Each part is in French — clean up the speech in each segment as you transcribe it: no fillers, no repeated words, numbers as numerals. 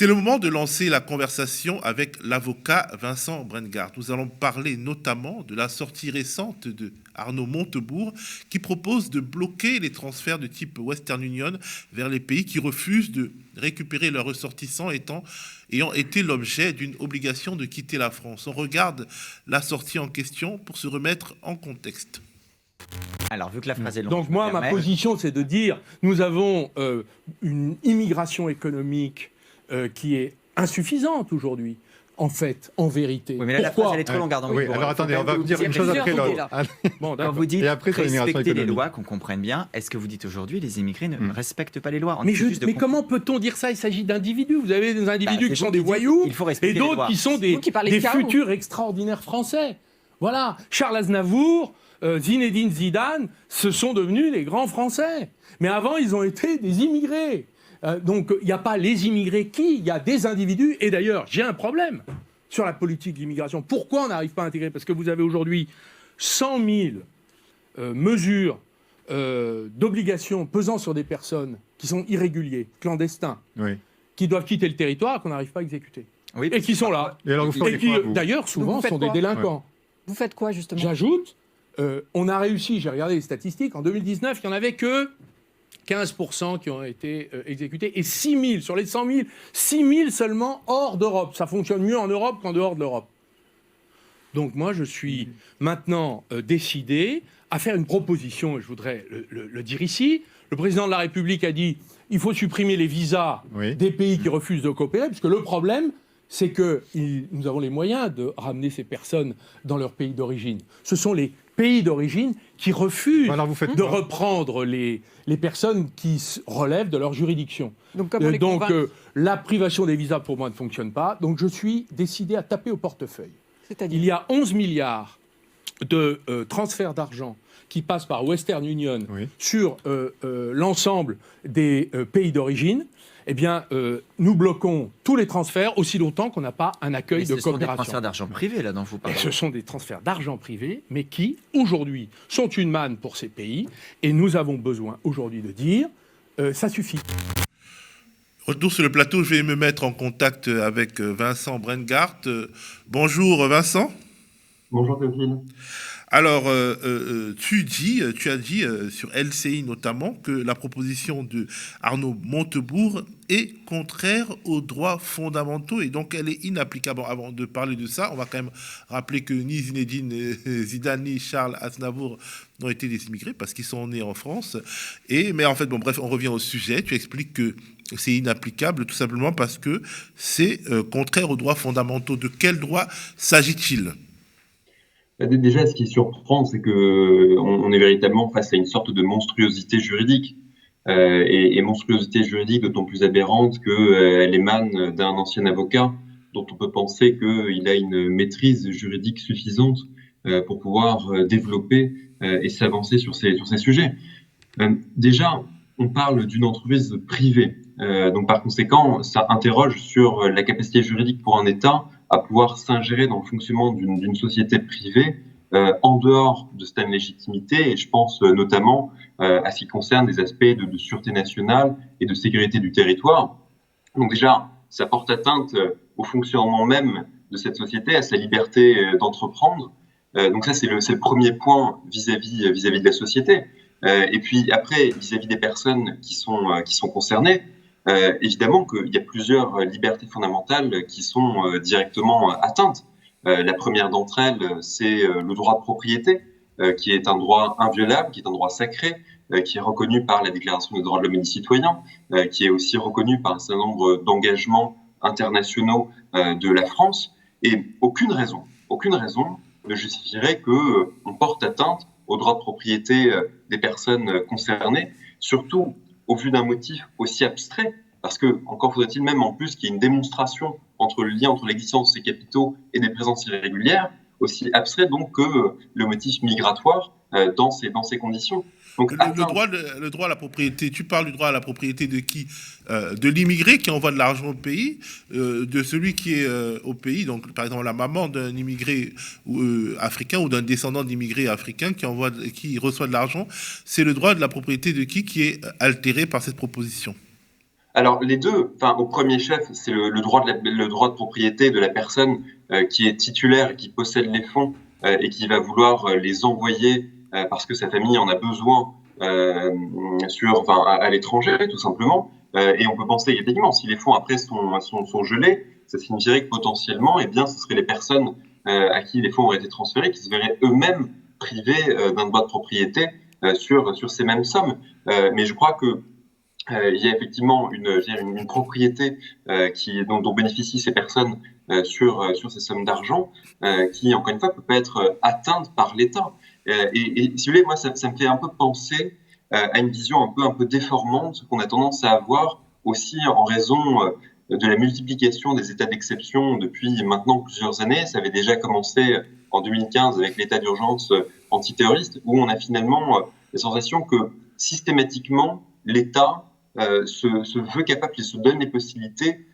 C'est le moment de lancer la conversation avec l'avocat Vincent Brengart. Nous allons parler notamment de la sortie récente de Arnaud Montebourg qui propose de bloquer les transferts de type Western Union vers les pays qui refusent de récupérer leurs ressortissants ayant été l'objet d'une obligation de quitter la France. On regarde la sortie en question pour se remettre en contexte. Alors, vu que la phrase est longue... Donc moi, ma position, c'est de dire, nous avons une immigration économique qui est insuffisante aujourd'hui, en fait, en vérité. Oui, mais là, la phrase, elle est trop longue, Arnaud. Oui, alors attendez, on va vous dire une chose après l'autre. Bon, quand vous dites respecter les lois, économique. qu'on comprenne bien, est-ce que vous dites aujourd'hui les immigrés ne respectent pas les lois? Mais comment peut-on dire ça? Il s'agit d'individus. Vous avez des individus qui sont des voyous et d'autres qui sont des futurs extraordinaires Français. Voilà, Charles Aznavour, Zinedine Zidane, ce sont devenus les grands Français. Mais avant, ils ont été des immigrés. Donc, il n'y a pas les immigrés il y a des individus. Et d'ailleurs, j'ai un problème sur la politique d'immigration. Pourquoi on n'arrive pas à intégrer? Parce que vous avez aujourd'hui 100 000 mesures d'obligations pesant sur des personnes qui sont irréguliers, clandestins, qui doivent quitter le territoire, qu'on n'arrive pas à exécuter. Oui, et qui sont là. Et qui, d'ailleurs, souvent, sont des délinquants. Vous faites quoi, justement? J'ajoute, on a réussi, j'ai regardé les statistiques, en 2019, il n'y en avait que 15% qui ont été exécutés, et 6 000, sur les 100 000, 6 000 seulement hors d'Europe. Ça fonctionne mieux en Europe qu'en dehors de l'Europe. Donc moi, je suis maintenant décidé à faire une proposition, et je voudrais le dire ici. Le président de la République a dit il faut supprimer les visas des pays qui refusent de coopérer, puisque le problème, c'est que nous avons les moyens de ramener ces personnes dans leur pays d'origine. Ce sont les pays d'origine qui refusent de reprendre les personnes qui relèvent de leur juridiction. Donc la privation des visas, pour moi, ne fonctionne pas. Donc je suis décidé à taper au portefeuille. Il y a 11 milliards de transferts d'argent qui passent par Western Union sur l'ensemble des pays d'origine. Eh bien, nous bloquons tous les transferts aussi longtemps qu'on n'a pas un accueil de coopération. Ce sont des transferts d'argent privé, là, dont vous parlez. Et ce sont des transferts d'argent privé, mais qui, aujourd'hui, sont une manne pour ces pays. Et nous avons besoin, aujourd'hui, de dire ça suffit. Retour sur le plateau, je vais me mettre en contact avec Vincent Brengart. Bonjour, Vincent. Bonjour, Théophile. Alors, tu as dit sur LCI notamment que la proposition de Arnaud Montebourg est contraire aux droits fondamentaux et donc elle est inapplicable. Bon, avant de parler de ça, on va quand même rappeler que ni Zinedine Zidane ni Charles Aznavour n'ont été des immigrés parce qu'ils sont nés en France. Mais en fait, bon, bref, on revient au sujet. Tu expliques que c'est inapplicable tout simplement parce que c'est contraire aux droits fondamentaux. De quel droit s'agit-il ? Déjà, ce qui surprend, c'est qu'on est véritablement face à une sorte de monstruosité juridique. Et monstruosité juridique d'autant plus aberrante qu'elle émane d'un ancien avocat dont on peut penser qu'il a une maîtrise juridique suffisante pour pouvoir développer et s'avancer sur ces sujets. Déjà, on parle d'une entreprise privée. Donc par conséquent, ça interroge sur la capacité juridique pour un État à pouvoir s'ingérer dans le fonctionnement d'une société privée en dehors de cette légitimité. Et je pense notamment à ce qui concerne des aspects de sûreté nationale et de sécurité du territoire. Donc déjà, ça porte atteinte au fonctionnement même de cette société, à sa liberté d'entreprendre. Donc ça, c'est le premier point vis-à-vis de la société. Et puis après, vis-à-vis des personnes qui sont concernées, évidemment qu'il y a plusieurs libertés fondamentales qui sont directement atteintes. La première d'entre elles, c'est le droit de propriété, qui est un droit inviolable, qui est un droit sacré, qui est reconnu par la Déclaration des droits de l'homme et du citoyen, qui est aussi reconnu par un certain nombre d'engagements internationaux de la France. Et aucune raison ne justifierait qu'on porte atteinte au droit de propriété des personnes concernées, surtout au vu d'un motif aussi abstrait, parce que, encore faudrait-il même en plus qu'il y ait une démonstration entre le lien entre l'existence de ces capitaux et des présences irrégulières, aussi abstrait donc que le motif migratoire dans ces conditions. Donc, le droit à la propriété, tu parles du droit à la propriété de qui? De l'immigré qui envoie de l'argent au pays, de celui qui est au pays, donc par exemple la maman d'un immigré africain ou d'un descendant d'immigré africain qui reçoit de l'argent. C'est le droit de la propriété de qui est altéré par cette proposition? Alors les deux, enfin au premier chef, c'est le droit de propriété de la personne qui est titulaire, qui possède les fonds et qui va vouloir les envoyer parce que sa famille en a besoin à l'étranger tout simplement. Et on peut penser effectivement, si les fonds après sont gelés, ça signifierait que potentiellement, eh bien, ce seraient les personnes à qui les fonds auraient été transférés qui se verraient eux-mêmes privés d'un droit de propriété sur ces mêmes sommes. Mais je crois que il y a effectivement une propriété dont bénéficient ces personnes sur ces sommes d'argent qui, encore une fois, peut pas être atteinte par l'État. Et si vous voulez, moi, ça me fait un peu penser à une vision un peu déformante qu'on a tendance à avoir aussi en raison de la multiplication des états d'exception depuis maintenant plusieurs années. Ça avait déjà commencé en 2015 avec l'état d'urgence antiterroriste, où on a finalement la sensation que systématiquement, l'État se veut capable et se donne les possibilités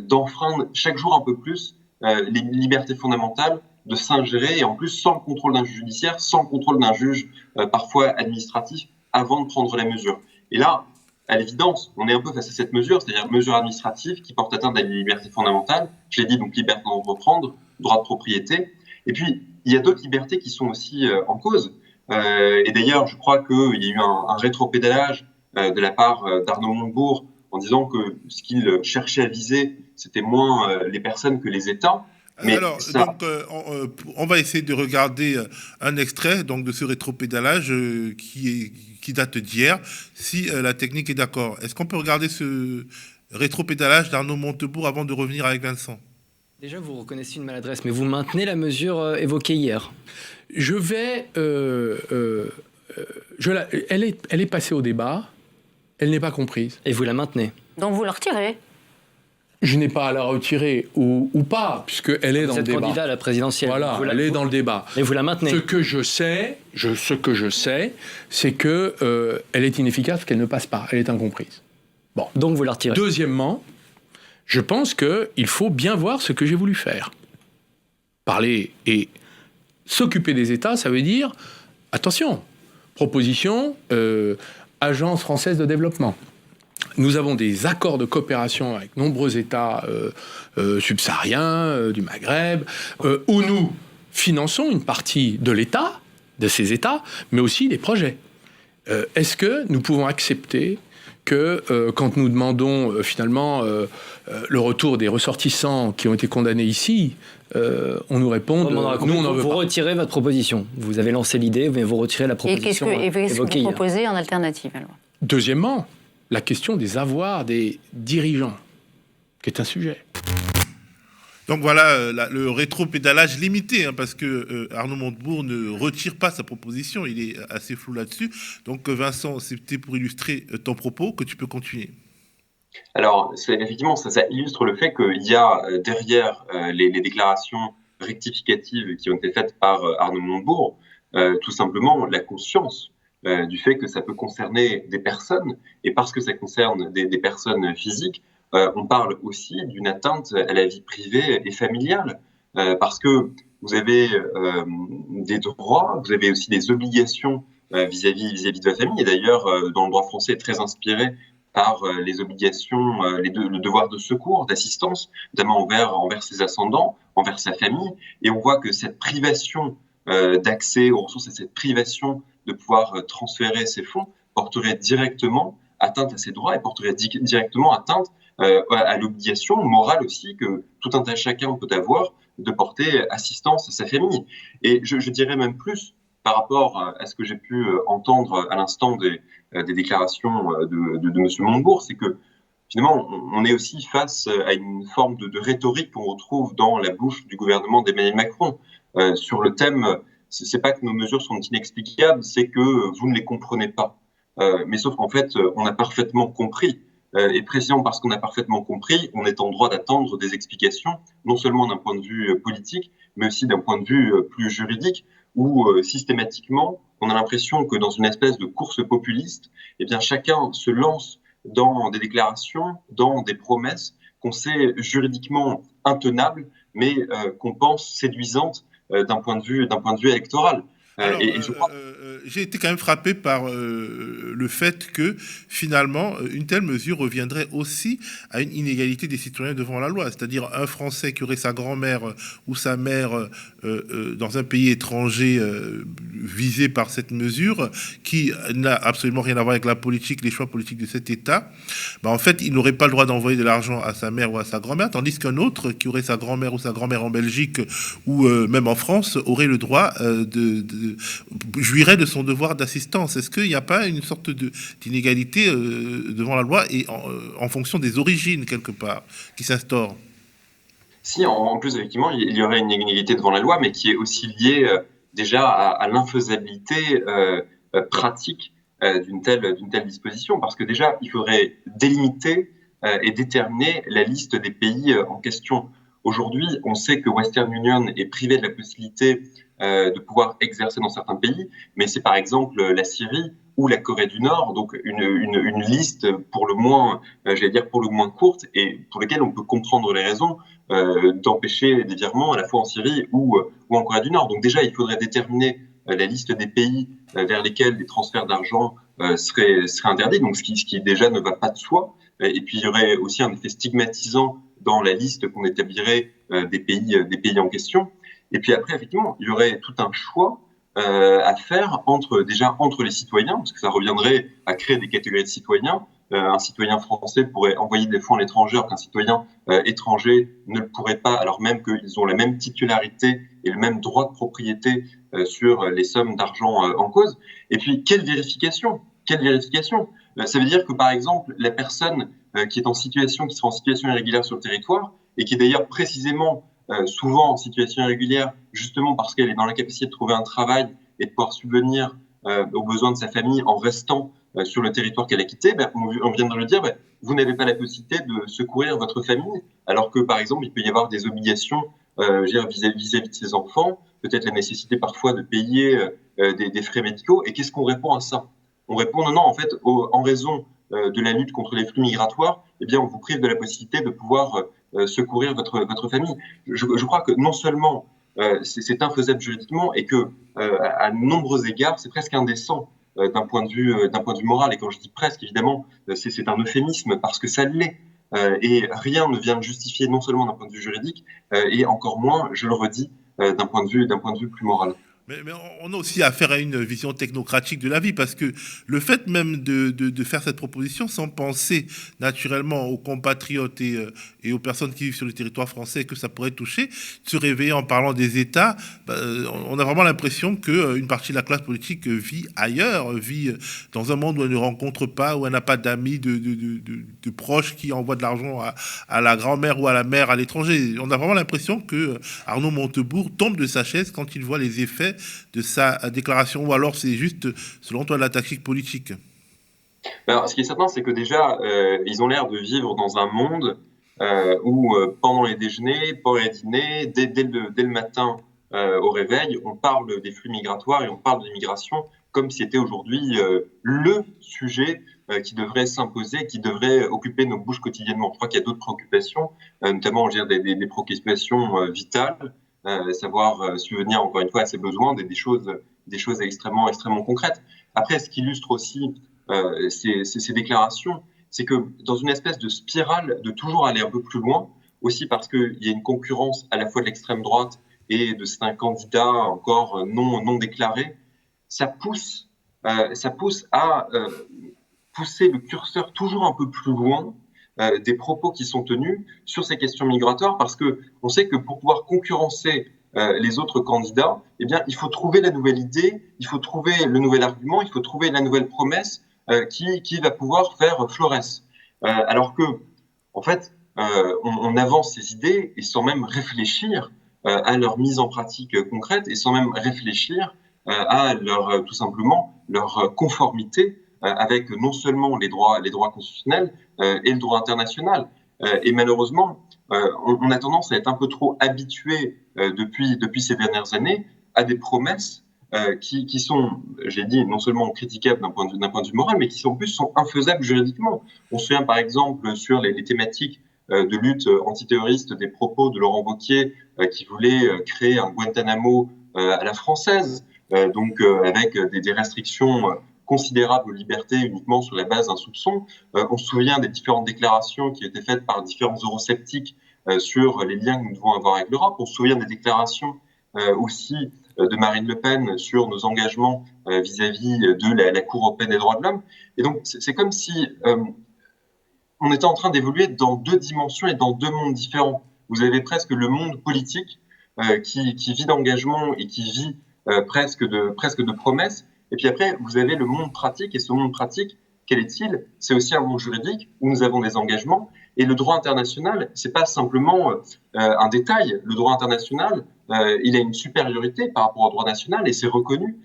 d'enfreindre chaque jour un peu plus les libertés fondamentales, de s'ingérer, et en plus sans le contrôle d'un juge judiciaire, sans le contrôle d'un juge parfois administratif, avant de prendre la mesure. Et là, à l'évidence, on est un peu face à cette mesure, c'est-à-dire mesure administrative qui porte atteinte à des libertés fondamentales. Je l'ai dit, donc liberté d'entreprendre, droit de propriété. Et puis, il y a d'autres libertés qui sont aussi en cause. Et d'ailleurs, je crois qu'il y a eu un rétropédalage de la part d'Arnaud Montebourg en disant que ce qu'il cherchait à viser, c'était moins les personnes que les États. Mais alors, on va essayer de regarder un extrait donc, de ce rétropédalage qui date d'hier, si la technique est d'accord. Est-ce qu'on peut regarder ce rétropédalage d'Arnaud Montebourg avant de revenir avec Vincent ? Déjà, vous reconnaissez une maladresse, mais vous maintenez la mesure évoquée hier. Je vais... elle est passée au débat, elle n'est pas comprise. Et vous la maintenez. Donc vous la retirez ? Je n'ai pas à la retirer ou pas, puisqu'elle est dans le débat. Vous êtes candidat à la présidentielle. Voilà, elle est dans le débat. Et vous la maintenez. Ce que je sais, c'est que elle est inefficace, qu'elle ne passe pas, elle est incomprise. Bon. Donc vous la retirez. Deuxièmement, je pense qu'il faut bien voir ce que j'ai voulu faire. Parler et s'occuper des États, ça veut dire, attention, proposition, Agence française de développement. Nous avons des accords de coopération avec nombreux États subsahariens, du Maghreb, où nous finançons une partie de l'État, de ces États, mais aussi des projets. Est-ce que nous pouvons accepter que quand nous demandons finalement le retour des ressortissants qui ont été condamnés ici, on nous répond nous on en veut pas. Vous retirez votre proposition. Vous avez lancé l'idée, mais vous retirez la proposition. Et qu'est-ce que vous proposez en alternative alors ? Deuxièmement, la question des avoirs des dirigeants, qui est un sujet. Donc voilà le rétropédalage limité, hein, parce que Arnaud Montebourg ne retire pas sa proposition, il est assez flou là-dessus. Donc Vincent, c'était pour illustrer ton propos, que tu peux continuer. Alors, effectivement, ça illustre le fait qu'il y a derrière les déclarations rectificatives qui ont été faites par Arnaud Montebourg, tout simplement la conscience du fait que ça peut concerner des personnes, et parce que ça concerne des personnes physiques, on parle aussi d'une atteinte à la vie privée et familiale, parce que vous avez des droits, vous avez aussi des obligations vis-à-vis de votre famille, et d'ailleurs, dans le droit français, très inspiré par les obligations, le devoir de secours, d'assistance, notamment envers ses ascendants, envers sa famille, et on voit que cette privation d'accès aux ressources et cette privation de pouvoir transférer ces fonds porterait directement atteinte à ses droits et porterait directement atteinte à l'obligation morale aussi que tout un tas chacun peut avoir de porter assistance à sa famille. Et je dirais même plus par rapport à ce que j'ai pu entendre à l'instant des déclarations de M. Montebourg, c'est que finalement on est aussi face à une forme de rhétorique qu'on retrouve dans la bouche du gouvernement d'Emmanuel Macron sur le thème. C'est pas que nos mesures sont inexplicables, c'est que vous ne les comprenez pas. Mais sauf qu'en fait, on a parfaitement compris. Et précisément parce qu'on a parfaitement compris, on est en droit d'attendre des explications, non seulement d'un point de vue politique, mais aussi d'un point de vue plus juridique, où systématiquement, on a l'impression que dans une espèce de course populiste, eh bien, chacun se lance dans des déclarations, dans des promesses qu'on sait juridiquement intenables, mais qu'on pense séduisantes d'un point de vue électoral. Alors, Et je crois j'ai été quand même frappé par le fait que finalement, une telle mesure reviendrait aussi à une inégalité des citoyens devant la loi. C'est-à-dire un Français qui aurait sa grand-mère ou sa mère dans un pays étranger visé par cette mesure, qui n'a absolument rien à voir avec la politique, les choix politiques de cet État, en fait, il n'aurait pas le droit d'envoyer de l'argent à sa mère ou à sa grand-mère, tandis qu'un autre qui aurait sa grand-mère ou sa grand-mère en Belgique ou même en France aurait le droit jouirait de son devoir d'assistance. Est-ce qu'il n'y a pas une sorte d'inégalité devant la loi et en fonction des origines, quelque part, qui s'instaure? Si, en plus, effectivement, il y aurait une inégalité devant la loi, mais qui est aussi liée déjà à l'infaisabilité pratique d'une telle disposition. Parce que déjà, il faudrait délimiter et déterminer la liste des pays en question. Aujourd'hui, on sait que Western Union est privé de la possibilité de pouvoir exercer dans certains pays, mais c'est par exemple la Syrie ou la Corée du Nord, donc une liste pour le moins, pour le moins courte et pour lesquelles on peut comprendre les raisons d'empêcher des virements à la fois en Syrie ou en Corée du Nord. Donc déjà, il faudrait déterminer la liste des pays vers lesquels les transferts d'argent seraient interdits, donc ce qui déjà ne va pas de soi. Et puis il y aurait aussi un effet stigmatisant dans la liste qu'on établirait des pays en question. Et puis après, effectivement, il y aurait tout un choix à faire entre les citoyens, parce que ça reviendrait à créer des catégories de citoyens. Un citoyen français pourrait envoyer des fonds à l'étranger, alors qu'un citoyen étranger ne le pourrait pas, alors même qu'ils ont la même titularité et le même droit de propriété sur les sommes d'argent en cause. Et puis, quelle vérification? Ça veut dire que, par exemple, la personne qui sera en situation irrégulière sur le territoire, et qui est d'ailleurs précisément souvent en situation irrégulière, justement parce qu'elle est dans l'incapacité de trouver un travail et de pouvoir subvenir aux besoins de sa famille en restant sur le territoire qu'elle a quitté, on vient de le dire, vous n'avez pas la possibilité de secourir votre famille, alors que, par exemple, il peut y avoir des obligations vis-à-vis de ses enfants, peut-être la nécessité parfois de payer des frais médicaux. Et qu'est-ce qu'on répond à ça? On répond non, en fait, en raison de la lutte contre les flux migratoires, eh bien, on vous prive de la possibilité de pouvoir secourir votre famille. Je crois que non seulement c'est infaisable juridiquement, et que à nombreux égards, c'est presque indécent d'un point de vue moral. Et quand je dis presque, évidemment, c'est un euphémisme parce que ça l'est. Et rien ne vient justifier, non seulement d'un point de vue juridique, et encore moins, je le redis, d'un point de vue plus moral. Mais on a aussi affaire à une vision technocratique de la vie, parce que le fait même de faire cette proposition sans penser naturellement aux compatriotes et aux personnes qui vivent sur le territoire français que ça pourrait toucher, se réveiller en parlant des États, on a vraiment l'impression qu'une partie de la classe politique vit ailleurs, vit dans un monde où elle ne rencontre pas, où elle n'a pas d'amis, de proches qui envoient de l'argent à la grand-mère ou à la mère à l'étranger. On a vraiment l'impression que Arnaud Montebourg tombe de sa chaise quand il voit les effets de sa déclaration, ou alors c'est juste, selon toi, la tactique politique? Alors, ce qui est certain, c'est que déjà, ils ont l'air de vivre dans un monde où, pendant les déjeuners, pendant les dîners, dès le matin au réveil, on parle des flux migratoires et on parle de l'immigration comme si c'était aujourd'hui le sujet qui devrait s'imposer, qui devrait occuper nos bouches quotidiennement. Je crois qu'il y a d'autres préoccupations, notamment des préoccupations vitales, savoir subvenir encore une fois à ses besoins, des choses extrêmement concrètes. Après, ce qui illustre aussi ces déclarations, c'est que dans une espèce de spirale de toujours aller un peu plus loin, aussi parce qu'il y a une concurrence à la fois de l'extrême droite et de certains candidats encore non déclarés, ça pousse à pousser le curseur toujours un peu plus loin des propos qui sont tenus sur ces questions migratoires, parce que on sait que pour pouvoir concurrencer les autres candidats, eh bien, il faut trouver la nouvelle idée, il faut trouver le nouvel argument, il faut trouver la nouvelle promesse qui va pouvoir faire florès. Alors que, en fait, on avance ces idées et sans même réfléchir à leur mise en pratique concrète, et sans même réfléchir à tout simplement leur conformité avec non seulement les droits constitutionnels et le droit international. Et malheureusement, on a tendance à être un peu trop habitué depuis ces dernières années à des promesses qui sont, j'ai dit, non seulement critiquables d'un point de vue moral, mais qui en plus sont infaisables juridiquement. On se souvient par exemple sur les thématiques de lutte antiterroriste des propos de Laurent Wauquiez qui voulait créer un Guantanamo à la française. avec des restrictions considérables aux libertés uniquement sur la base d'un soupçon. On se souvient des différentes déclarations qui étaient faites par différents eurosceptiques sur les liens que nous devons avoir avec l'Europe. On se souvient des déclarations aussi de Marine Le Pen sur nos engagements vis-à-vis de la Cour européenne des droits de l'homme. Et donc, c'est comme si on était en train d'évoluer dans deux dimensions et dans deux mondes différents. Vous avez presque le monde politique qui vit d'engagement et qui vit presque de promesses. Et puis après, vous avez le monde pratique. Et ce monde pratique, quel est-il? C'est aussi un monde juridique où nous avons des engagements. Et le droit international, c'est pas simplement un détail. Le droit international, il a une supériorité par rapport au droit national et c'est reconnu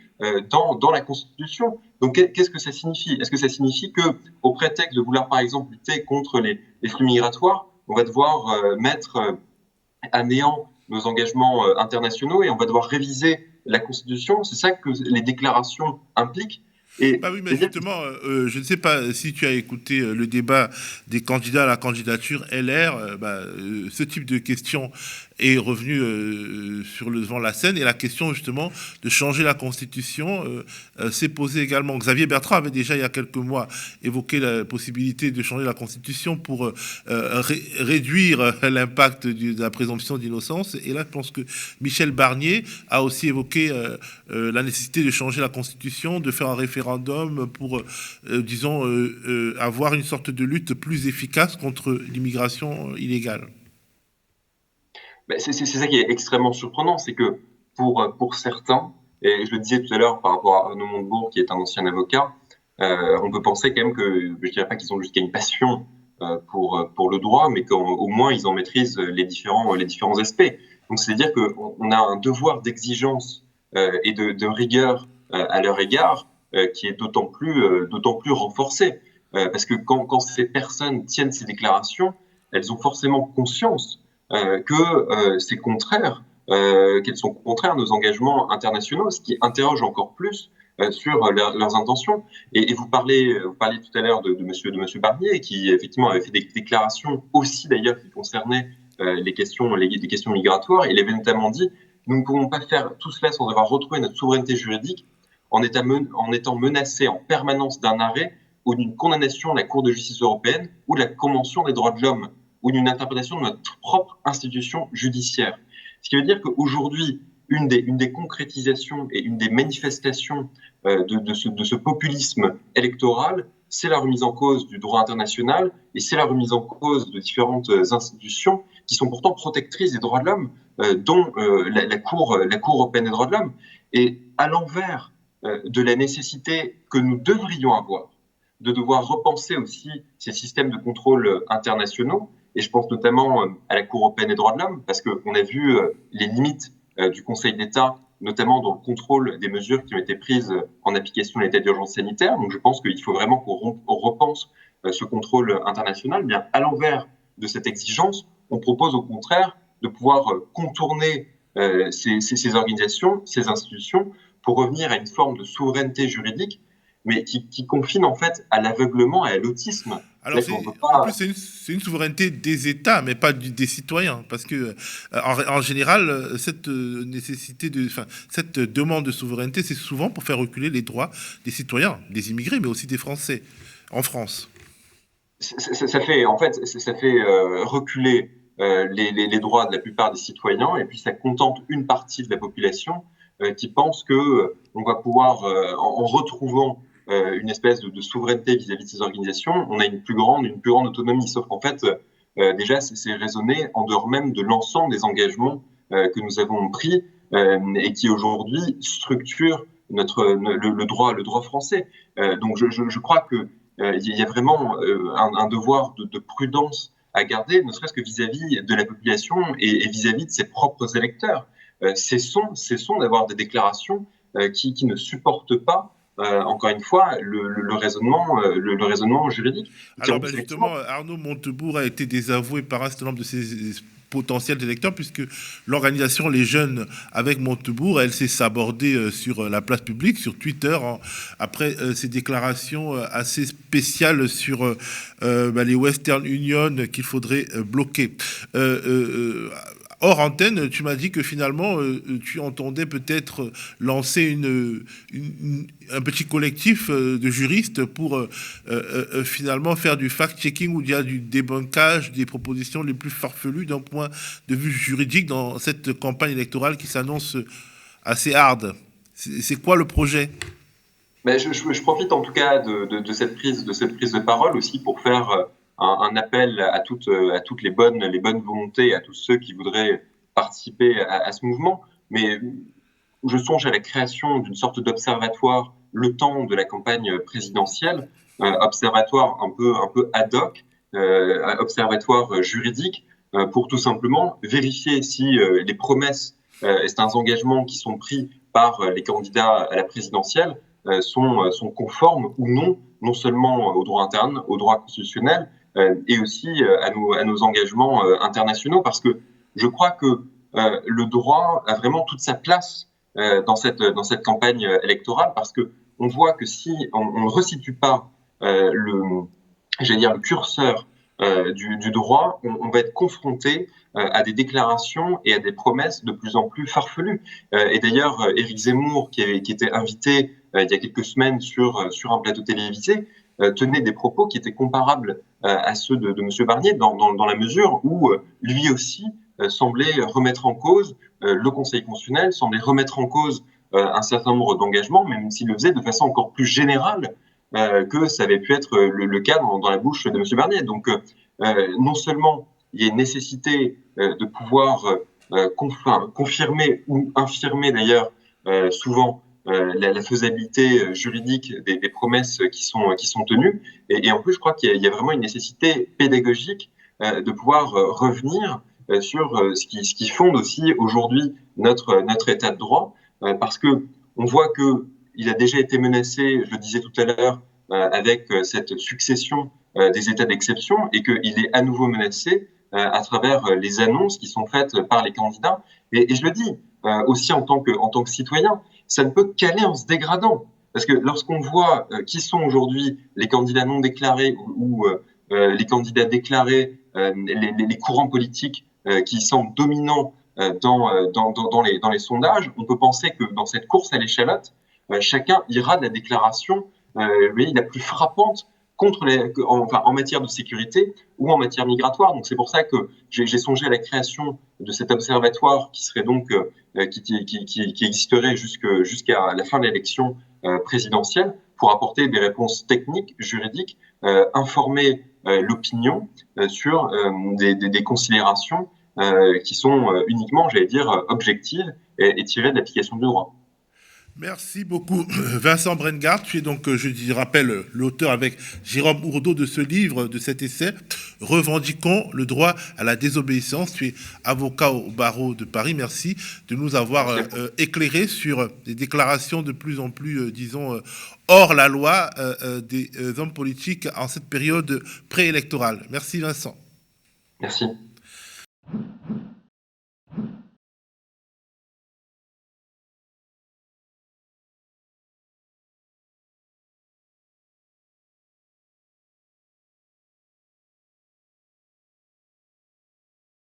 dans la Constitution. Donc, qu'est-ce que ça signifie? Est-ce que ça signifie que, au prétexte de vouloir, par exemple, lutter contre les flux migratoires, on va devoir mettre à néant nos engagements internationaux et on va devoir réviser la Constitution? C'est ça que les déclarations impliquent. Oui, mais justement, je ne sais pas si tu as écouté le débat des candidats à la candidature LR. Ce type de question est revenu sur le devant de la scène et la question justement de changer la Constitution s'est posée également. Xavier Bertrand avait déjà il y a quelques mois évoqué la possibilité de changer la Constitution pour réduire l'impact de la présomption d'innocence. Et là, je pense que Michel Barnier a aussi évoqué la nécessité de changer la Constitution, de faire un référendum pour, avoir une sorte de lutte plus efficace contre l'immigration illégale. C'est ça qui est extrêmement surprenant, c'est que pour certains, et je le disais tout à l'heure par rapport à Arnaud Montebourg, qui est un ancien avocat, on peut penser quand même que, je dirais pas qu'ils ont jusqu'à une passion pour le droit, mais qu'au moins ils en maîtrisent les différents aspects. Donc c'est-à-dire qu'on a un devoir d'exigence et de rigueur à leur égard, qui est d'autant plus renforcé. Parce que quand ces personnes tiennent ces déclarations, elles ont forcément conscience que c'est contraire, qu'elles sont contraires à nos engagements internationaux, ce qui interroge encore plus sur leurs intentions. Et vous parliez tout à l'heure de monsieur Barnier, qui effectivement avait fait des déclarations aussi d'ailleurs qui concernaient les questions migratoires. Il avait notamment dit: nous ne pouvons pas faire tout cela sans avoir retrouvé notre souveraineté juridique, en étant menacé en permanence d'un arrêt ou d'une condamnation de la Cour de justice européenne ou de la Convention des droits de l'homme ou d'une interprétation de notre propre institution judiciaire. Ce qui veut dire qu'aujourd'hui, une des concrétisations et une des manifestations de ce populisme électoral, c'est la remise en cause du droit international et c'est la remise en cause de différentes institutions qui sont pourtant protectrices des droits de l'homme, dont la Cour européenne des droits de l'homme. Et à l'envers de la nécessité que nous devrions avoir de devoir repenser aussi ces systèmes de contrôle internationaux, et je pense notamment à la Cour européenne des droits de l'homme, parce qu'on a vu les limites du Conseil d'État, notamment dans le contrôle des mesures qui ont été prises en application de l'état d'urgence sanitaire. Donc je pense qu'il faut vraiment qu'on repense ce contrôle international. Bien, à l'envers de cette exigence, on propose au contraire de pouvoir contourner ces organisations, ces institutions, pour revenir à une forme de souveraineté juridique, mais qui confine en fait à l'aveuglement et à l'autisme. Alors, en plus, c'est une souveraineté des États, mais pas des citoyens, parce que en général, cette demande de souveraineté, c'est souvent pour faire reculer les droits des citoyens, des immigrés, mais aussi des Français en France. Ça fait reculer les droits de la plupart des citoyens, et puis ça contente une partie de la population qui pense que on va pouvoir, en retrouvant une espèce de souveraineté vis-à-vis de ces organisations, on a une plus grande autonomie. Sauf qu'en fait, déjà, c'est raisonné en dehors même de l'ensemble des engagements que nous avons pris et qui aujourd'hui structurent le droit français. Donc, je crois que il y a vraiment un devoir de prudence à garder, ne serait-ce que vis-à-vis de la population et vis-à-vis de ses propres électeurs. Cessons d'avoir des déclarations qui ne supportent pas, encore une fois, le raisonnement juridique. Alors justement, Arnaud Montebourg a été désavoué par un certain nombre de ses potentiels électeurs, puisque l'organisation Les Jeunes avec Montebourg, elle s'est sabordée sur la place publique, sur Twitter, après ses déclarations assez spéciales sur les Western Union qu'il faudrait bloquer. hors antenne, tu m'as dit que finalement, tu entendais peut-être lancer un petit collectif de juristes pour finalement faire du fact-checking ou dire du débunkage des propositions les plus farfelues d'un point de vue juridique dans cette campagne électorale qui s'annonce assez hard. C'est quoi le projet ? Ben, je profite en tout cas de cette prise de parole aussi pour faire un appel à toutes les bonnes volontés, à tous ceux qui voudraient participer à ce mouvement. Mais je songe à la création d'une sorte d'observatoire le temps de la campagne présidentielle, observatoire un peu ad hoc, observatoire juridique, pour tout simplement vérifier si les promesses et certains engagements qui sont pris par les candidats à la présidentielle sont conformes ou non seulement au droit interne, au droit constitutionnel, et aussi à nos engagements internationaux, parce que je crois que le droit a vraiment toute sa place dans cette campagne électorale, parce que on voit que si on ne resitue pas le curseur du droit, on va être confronté à des déclarations et à des promesses de plus en plus farfelues. Et d'ailleurs, Éric Zemmour, qui était invité il y a quelques semaines sur un plateau télévisé, tenait des propos qui étaient comparables à ceux de M. Barnier, dans la mesure où lui aussi semblait remettre en cause le Conseil constitutionnel, semblait remettre en cause un certain nombre d'engagements, même s'il le faisait de façon encore plus générale que ça avait pu être le cas dans la bouche de M. Barnier. Donc, non seulement il y a une nécessité de pouvoir confirmer ou infirmer d'ailleurs souvent la faisabilité juridique des promesses qui sont tenues, et en plus je crois qu'il y a vraiment une nécessité pédagogique de pouvoir revenir sur ce qui fonde aussi aujourd'hui notre état de droit, parce que on voit que il a déjà été menacé, je le disais tout à l'heure, avec cette succession des états d'exception, et qu'il est à nouveau menacé à travers les annonces qui sont faites par les candidats. Et je le dis aussi en tant que citoyen, ça ne peut qu'aller en se dégradant. Parce que lorsqu'on voit qui sont aujourd'hui les candidats non déclarés ou les candidats déclarés, les courants politiques qui semblent dominants dans les sondages, on peut penser que dans cette course à l'échalote, chacun ira de la déclaration la plus frappante en matière de sécurité ou en matière migratoire. Donc c'est pour ça que j'ai songé à la création de cet observatoire qui serait donc qui existerait jusqu'à la fin de l'élection présidentielle, pour apporter des réponses techniques, juridiques, informer l'opinion sur des considérations qui sont uniquement, j'allais dire, objectives et tirées de l'application du droit. Merci beaucoup, Vincent Brengard. Tu es donc, je rappelle, l'auteur avec Jérôme Ourdeau de ce livre, de cet essai, Revendiquons le droit à la désobéissance. Tu es avocat au barreau de Paris. Merci de nous avoir éclairé sur des déclarations de plus en plus, hors la loi des hommes politiques en cette période préélectorale. Merci, Vincent. Merci.